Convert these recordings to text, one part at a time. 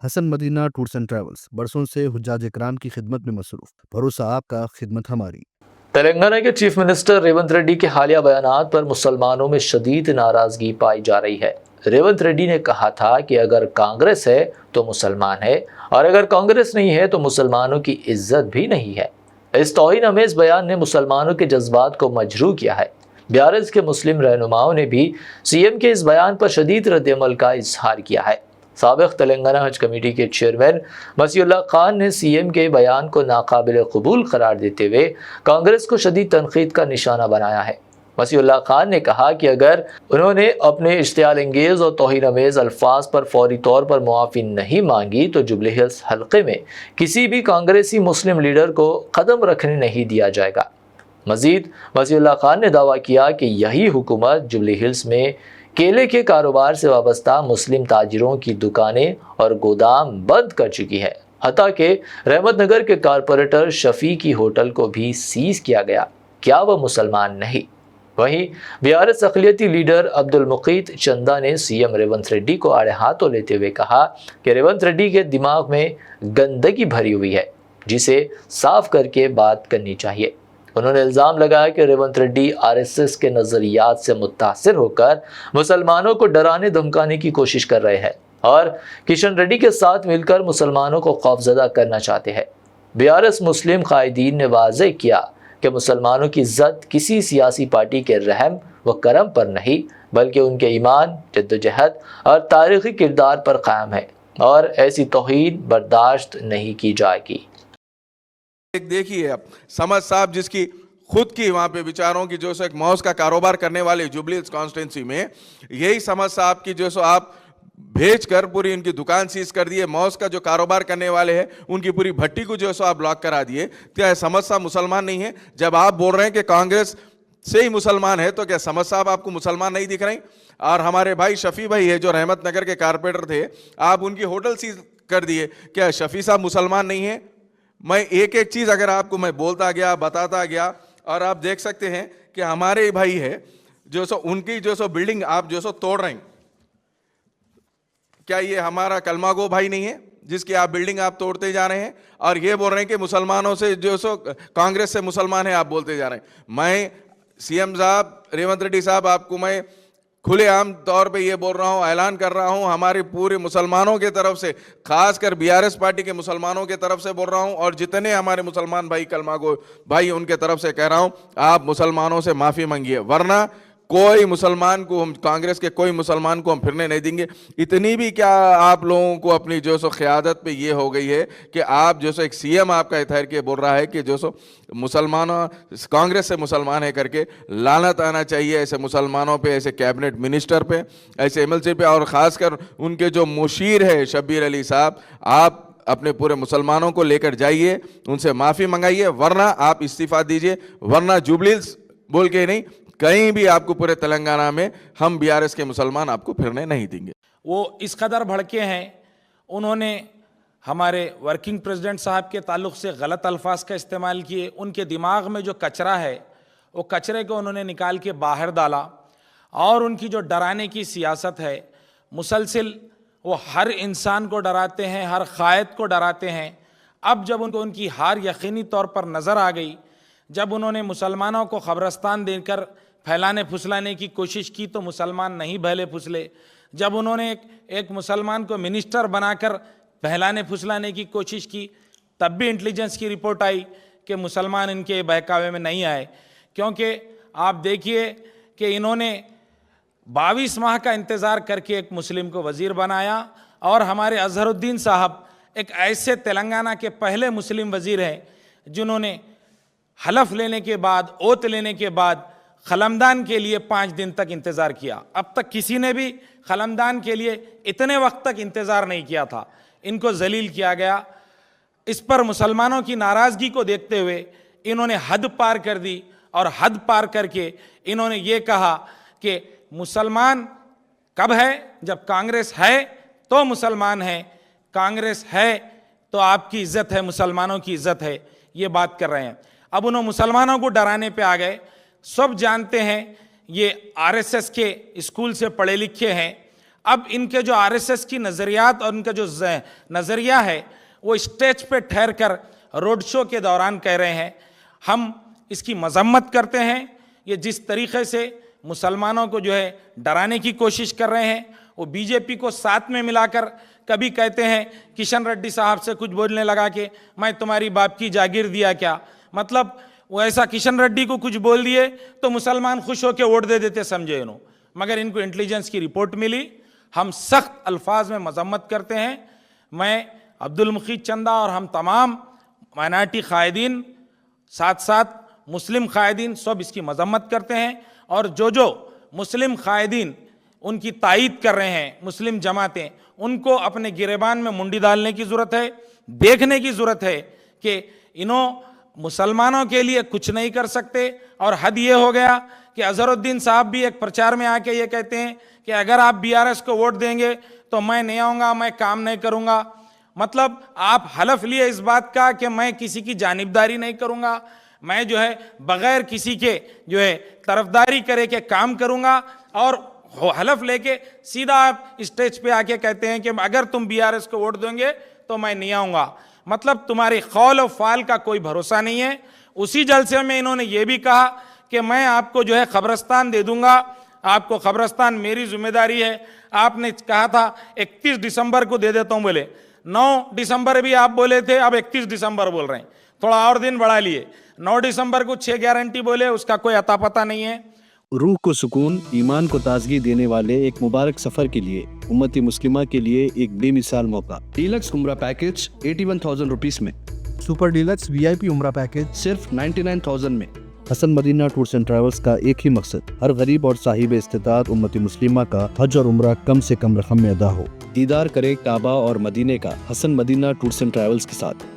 Hasan Madina tours and travels बरसों से हुज्जाज इकराम की खिदमत में मसरूफ। भरोसा आपका, खिदमत हमारी। तेलंगाना के चीफ मिनिस्टर रेवंत रेड्डी के हालिया बयानात पर मुसलमानों में शदीद नाराजगी पाई जा रही है। रेवंत रेड्डी ने कहा था कि अगर कांग्रेस है तो मुसलमान है और अगर कांग्रेस नहीं है तो मुसलमानों की इज्जत भी नहीं है। इस तौहीन अमेज बयान ने मुसलमानों के जज्बात को मजरूह किया है। बीआरएस के मुस्लिम रहनुमाओं ने भी सीएम के इस बयान पर शदीद रद्द-ए-अमल का इजहार किया है। साबिक़ तेलंगाना हज कमेटी के चेयरमैन मसीउल्लाह खान ने सीएम के बयान को नाकाबिल कबूल करार देते हुए कांग्रेस को शदीद तनकीद का निशाना बनाया है। मसीउल्लाह खान ने कहा कि अगर उन्होंने अपने इश्तियाल अंगेज और तौहीन अमेज अल्फाज पर फौरी तौर पर मुआफ़ी नहीं मांगी तो जुबली हिल्स हल्के में किसी भी कांग्रेसी मुस्लिम लीडर को कदम रखने नहीं दिया जाएगा। मजीद मसीउल्लाह खान ने दावा किया कि यही हुकूमत जुबली हिल्स में केले के कारोबार से वाबस्ता मुस्लिम ताजिरों की दुकानें और गोदाम बंद कर चुकी है। हत्ता के रहमत नगर के कारपोरेटर शफी की होटल को भी सीज किया गया। क्या वह मुसलमान नहीं? वहीं बीआरएस अक़लियती लीडर अब्दुल मुकीत चंदा ने सीएम रेवंत रेड्डी को आड़े हाथों लेते हुए कहा कि रेवंत रेड्डी के दिमाग में गंदगी भरी हुई है, जिसे साफ करके बात करनी चाहिए। उन्होंने इल्ज़ाम लगाया कि रेवंत रेड्डी आरएसएस के नज़रियात से मुतासिर होकर मुसलमानों को डराने धमकाने की कोशिश कर रहे हैं और किशन रेड्डी के साथ मिलकर मुसलमानों को खौफजदा करना चाहते हैं। बीआरएस मुस्लिम कायदीन ने वाज़ेह किया कि मुसलमानों की इज्जत किसी सियासी पार्टी के रहम व करम पर नहीं बल्कि उनके ईमान, जद्दोजहद और तारीख़ी किरदार पर कायम है और ऐसी तौहीन बर्दाश्त नहीं की जाएगी। एक देखिए आप समझ साहब जिसकी खुद की वहाँ पे विचारों की जो सो एक मौज का कारोबार करने वाले जुबली हिल्स कॉन्स्टिट्यूंसी में यही समझ साहब की जो सो आप भेज कर पूरी उनकी दुकान सीज कर दिए। मौज का जो कारोबार करने वाले हैं उनकी पूरी भट्टी को जो सो आप ब्लॉक करा दिए। क्या समझ साहब मुसलमान नहीं है? जब आप बोल रहे हैं कि कांग्रेस से ही मुसलमान है तो क्या समझ साहब आपको मुसलमान नहीं दिख रहे? और हमारे भाई शफी भाई है जो रहमत नगर के कारपोरेटर थे, आप उनकी होटल सीज कर दिए। क्या शफी साहब मुसलमान नहीं है? मैं एक एक चीज़ अगर आपको मैं बोलता गया, बताता गया, और आप देख सकते हैं कि हमारे भाई है जो सो उनकी जो सो बिल्डिंग आप जो सो तोड़ रहे हैं। क्या ये हमारा कलमा गो भाई नहीं है जिसकी आप बिल्डिंग आप तोड़ते जा रहे हैं और ये बोल रहे हैं कि मुसलमानों से जो सो कांग्रेस से मुसलमान है आप बोलते जा रहे हैं। मैं सीएम साहब रेवंत रेड्डी साहब आपको मैं खुलेआम तौर पे ये बोल रहा हूँ, ऐलान कर रहा हूँ, हमारे पूरे मुसलमानों के तरफ से, खासकर बीआरएस पार्टी के मुसलमानों के तरफ से बोल रहा हूँ और जितने हमारे मुसलमान भाई कलमा गो भाई उनके तरफ से कह रहा हूँ, आप मुसलमानों से माफ़ी मांगिए, वरना कोई मुसलमान को हम कांग्रेस के कोई मुसलमान को हम फिरने नहीं देंगे। इतनी भी क्या आप लोगों को अपनी जो सो क़यादत पे ये हो गई है कि आप जो सो एक सीएम आपका ठहर के बोल रहा है कि जो सो मुसलमानों कांग्रेस से मुसलमान है करके लानत आना चाहिए ऐसे मुसलमानों पे, ऐसे कैबिनेट मिनिस्टर पे, ऐसे एमएलसी पे, और ख़ासकर उनके जो मुशीर है शब्बीर अली साहब, आप अपने पूरे मुसलमानों को लेकर जाइए, उनसे माफ़ी मंगाइए, वरना आप इस्तीफ़ा दीजिए, वरना जुबली हिल्स बोल के नहीं कहीं भी आपको पूरे तेलंगाना में हम बीआरएस के मुसलमान आपको फिरने नहीं देंगे। वो इस कदर भड़के हैं, उन्होंने हमारे वर्किंग प्रेसिडेंट साहब के ताल्लुक़ से गलत अल्फाज का इस्तेमाल किए। उनके दिमाग में जो कचरा है वो कचरे को उन्होंने निकाल के बाहर डाला और उनकी जो डराने की सियासत है मुसलसिल, वो हर इंसान को डराते हैं, हर क़ायद को डराते हैं। अब जब उनको उनकी हार यकीनी तौर पर नज़र आ गई, जब उन्होंने मुसलमानों को ख़बरस्तान देकर फैलाने फुसलाने की कोशिश की तो मुसलमान नहीं भले फुसले। जब उन्होंने एक मुसलमान को मिनिस्टर बनाकर फैलाने फुसलाने की कोशिश की तब भी इंटेलिजेंस की रिपोर्ट आई कि मुसलमान इनके बहकावे में नहीं आए, क्योंकि आप देखिए कि इन्होंने 22 माह का इंतज़ार करके एक मुस्लिम को वज़ीर बनाया और हमारे अजहरुद्दीन साहब एक ऐसे तेलंगाना के पहले मुस्लिम वज़ीर हैं जिन्होंने हलफ लेने के बाद, ओत लेने के बाद खलमदान के लिए 5 दिन तक इंतज़ार किया। अब तक किसी ने भी खलमदान के लिए इतने वक्त तक इंतज़ार नहीं किया था। इनको जलील किया गया। इस पर मुसलमानों की नाराज़गी को देखते हुए इन्होंने हद पार कर दी और हद पार करके इन्होंने ये कहा कि मुसलमान कब है? जब कांग्रेस है तो मुसलमान है, कांग्रेस है तो आपकी इज्जत है, मुसलमानों की इज्जत है, ये बात कर रहे हैं। अब उन्होंने मुसलमानों को डराने पे आ गए। सब जानते हैं ये आरएसएस के स्कूल से पढ़े लिखे हैं अब इनके जो आरएसएस की नजरियात और इनका जो नजरिया है वो स्टेज पे ठहर कर रोड शो के दौरान कह रहे हैं। हम इसकी मजम्मत करते हैं। ये जिस तरीके से मुसलमानों को जो है डराने की कोशिश कर रहे हैं, वो बीजेपी को साथ में मिलाकर कभी कहते हैं किशन रेड्डी साहब से कुछ बोलने लगा कि मैं तुम्हारी बाप की जागीर दिया क्या, मतलब वो ऐसा किशन रेड्डी को कुछ बोल दिए तो मुसलमान खुश होकर वोट दे देते समझे इन्हों। मगर इनको इंटेलिजेंस की रिपोर्ट मिली। हम सख्त अल्फाज में मजम्मत करते हैं। मैं अब्दुल मुखीद चंदा और हम तमाम माइनॉरिटी कायदीन, साथ साथ मुस्लिम कायदीन सब इसकी मजम्मत करते हैं। और जो मुस्लिम कायदीन उनकी तायीद कर रहे हैं, मुस्लिम जमातें, उनको अपने गिरेबान में मुंडी डालने की ज़रूरत है। देखने की ज़रूरत है कि इन्हों मुसलमानों के लिए कुछ नहीं कर सकते। और हद ये हो गया कि अजहरुद्दीन साहब भी एक प्रचार में आके ये कहते हैं कि अगर आप बीआरएस को वोट देंगे तो मैं नहीं आऊँगा, मैं काम नहीं करूँगा। मतलब आप हलफ लिए इस बात का कि मैं किसी की जानिबदारी नहीं करूँगा, मैं जो है बगैर किसी के जो है तरफदारी करे के काम करूँगा। और हलफ लेके सीधा आप स्टेज पे आके कहते हैं कि अगर तुम बीआरएस को वोट देंगे तो मैं नहीं आऊँगा। मतलब तुम्हारे कौल और फाल का कोई भरोसा नहीं है। उसी जलसे में इन्होंने ये भी कहा कि मैं आपको जो है कब्रस्तान दे दूंगा, आपको कब्रस्तान मेरी जिम्मेदारी है। आपने कहा था 31 दिसंबर को दे देता हूँ, बोले 9 दिसंबर भी आप बोले थे, अब 31 दिसंबर बोल रहे हैं, थोड़ा और दिन बढ़ा लिए। 9 दिसंबर को 6 गारंटी बोले, उसका कोई अता पता नहीं है। रूह को सुकून, ईमान को ताजगी देने वाले एक मुबारक सफर के लिए उम्मती मुस्लिमा के लिए एक बेमिसाल मौका। डीलक्स उम्रा पैकेज 81,000 रुपीस में, सुपर डीलक्स वीआईपी उम्रा पैकेज सिर्फ 99,000 में। Hasan Madina tours and travels का एक ही मकसद, हर गरीब और साहिब इस्तिताअत उम्मती मुस्लिमा का हज और उम्रा कम से कम रकम में अदा हो। दीदार करे काबा और मदीने का Hasan Madina tours and travels के साथ।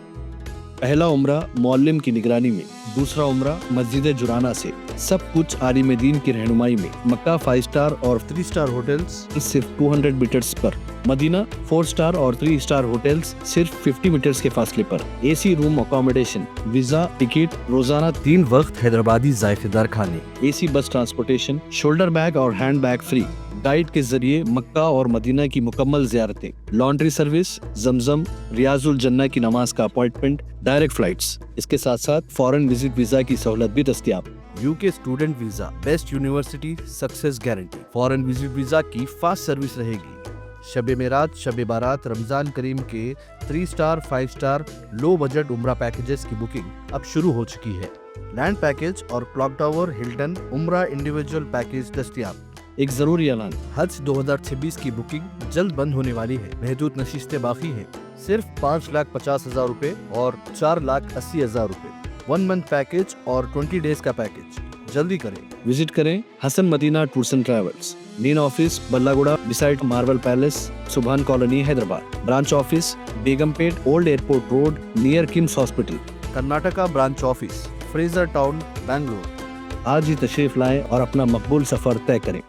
पहला उम्रा मौल्लिम की निगरानी में, दूसरा उम्रा मस्जिद जुराना से, सब कुछ आलिम दीन की रहनुमाई में। मक्का 5 स्टार और 3 स्टार होटल्स सिर्फ 200 मीटर्स पर, मदीना 4 स्टार और 3 स्टार होटल्स सिर्फ 50 मीटर्स के फासले पर। AC room accommodation, visa, ticket, रोजाना 3 वक्त हैदराबादी जायकेदार खाने, AC bus transportation, shoulder bag और हैंड बैग फ्री, गाइड के जरिए मक्का और मदीना की मुकम्मल ज़ियारतें, लॉन्ड्री सर्विस, जमजम, रियाजुल जन्ना की नमाज का अपॉइंटमेंट, डायरेक्ट फ्लाइट्स। इसके साथ साथ फॉरेन विजिट वीजा की सहूलत भी दस्तयाब। UK student visa, best university success guarantee, foreign visit visa की फास्ट सर्विस रहेगी। शब मेराज, शब बारात, रमजान करीम के 3 स्टार 5 स्टार लो बजट उम्रा पैकेजेस की बुकिंग अब शुरू हो चुकी है। लैंड पैकेज और क्लॉक टावर, हिल्टन उम्रा इंडिविजुअल पैकेज दस्तयाब। एक जरूरी ऐलान, हज 2026 की बुकिंग जल्द बंद होने वाली है। महदूद नशिस्तें बाकी हैं। सिर्फ 5,50,000 रुपए और 4,80,000 रुपए 1 मंथ पैकेज और 20 डेज का पैकेज। जल्दी करें, विजिट करें Hasan Madina tours and travels. Main office Ballaguda beside marble palace, Subhan colony, Hyderabad. Branch office Begumpet, old airport road, near KIMS hospital. Karnataka branch office, Frazer town, Bangalore. आज ही तशरीफ लाएं और अपना मकबूल सफर तय करें।